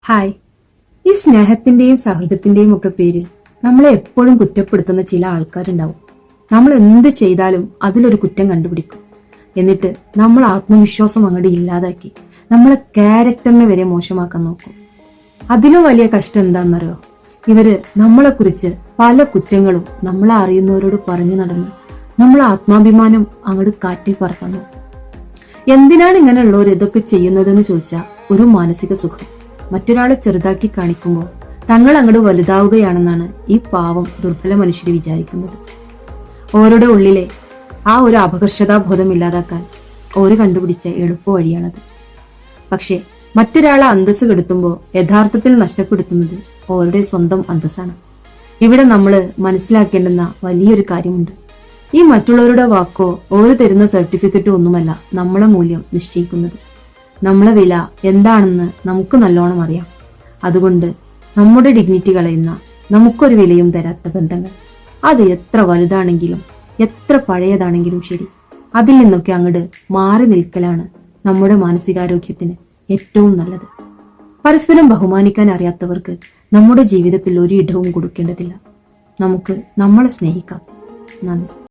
Hi. ഈ സ്നേഹത്തിന്റെയും സൗഹൃദത്തിന്റെയും ഒക്കെ പേരിൽ നമ്മളെ എപ്പോഴും കുറ്റപ്പെടുത്തുന്ന ചില ആൾക്കാരുണ്ടാവും. നമ്മൾ എന്ത് ചെയ്താലും അതിലൊരു കുറ്റം കണ്ടുപിടിക്കും. എന്നിട്ട് നമ്മൾ ആത്മവിശ്വാസം അങ്ങോട്ട് ഇല്ലാതാക്കി നമ്മളെ ക്യാരക്ടറിനെ വരെ മോശമാക്കാൻ നോക്കും. അതിലും വലിയ കഷ്ടം എന്താണെന്നറിയോ? ഇവര് നമ്മളെ കുറിച്ച് പല കുറ്റങ്ങളും നമ്മളെ അറിയുന്നവരോട് പറഞ്ഞു നടന്ന് നമ്മളെ ആത്മാഭിമാനം അങ്ങോട്ട് കാറ്റിൽ പറക്കാൻ നോക്കും. എന്തിനാണ് ഇങ്ങനെയുള്ളവർ ഇതൊക്കെ ചെയ്യുന്നതെന്ന് ചോദിച്ചാൽ ഒരു മാനസിക സുഖം. മറ്റൊരാളെ ചെറുതാക്കി കാണിക്കുമ്പോൾ തങ്ങൾ അങ്ങോട്ട് വലുതാവുകയാണെന്നാണ് ഈ പാവം ദുർബല മനുഷ്യർ വിചാരിക്കുന്നത്. ഓരുടെ ഉള്ളിലെ ആ ഒരു അപകർഷതാബോധം ഇല്ലാതാക്കാൻ ഓര് കണ്ടുപിടിച്ച എളുപ്പ വഴിയാണത്. പക്ഷെ മറ്റൊരാളെ അന്തസ് കെടുത്തുമ്പോൾ യഥാർത്ഥത്തിൽ നഷ്ടപ്പെടുത്തുന്നത് ഓരുടെ സ്വന്തം അന്തസ്സാണ്. ഇവിടെ നമ്മൾ മനസ്സിലാക്കേണ്ടുന്ന വലിയൊരു കാര്യമുണ്ട്. ഈ മറ്റുള്ളവരുടെ വാക്കോ ഓര് തരുന്ന സർട്ടിഫിക്കറ്റോ ഒന്നുമല്ല നമ്മളെ മൂല്യം നിശ്ചയിക്കുന്നത്. നമ്മളെ വില എന്താണെന്ന് നമുക്ക് നല്ലോണം അറിയാം. അതുകൊണ്ട് നമ്മുടെ ഡിഗ്നിറ്റി കളയുന്ന, നമുക്കൊരു വിലയും തരാത്ത ബന്ധങ്ങൾ, അത് എത്ര വലുതാണെങ്കിലും എത്ര പഴയതാണെങ്കിലും ശരി, അതിൽ നിന്നൊക്കെ അങ്ങോട്ട് മാറി നിൽക്കലാണ് നമ്മുടെ മാനസികാരോഗ്യത്തിന് ഏറ്റവും നല്ലത്. പരസ്പരം ബഹുമാനിക്കാൻ അറിയാത്തവർക്ക് നമ്മുടെ ജീവിതത്തിൽ ഒരു ഇടവും കൊടുക്കേണ്ടതില്ല. നമുക്ക് നമ്മളെ സ്നേഹിക്കാം. നന്ദി.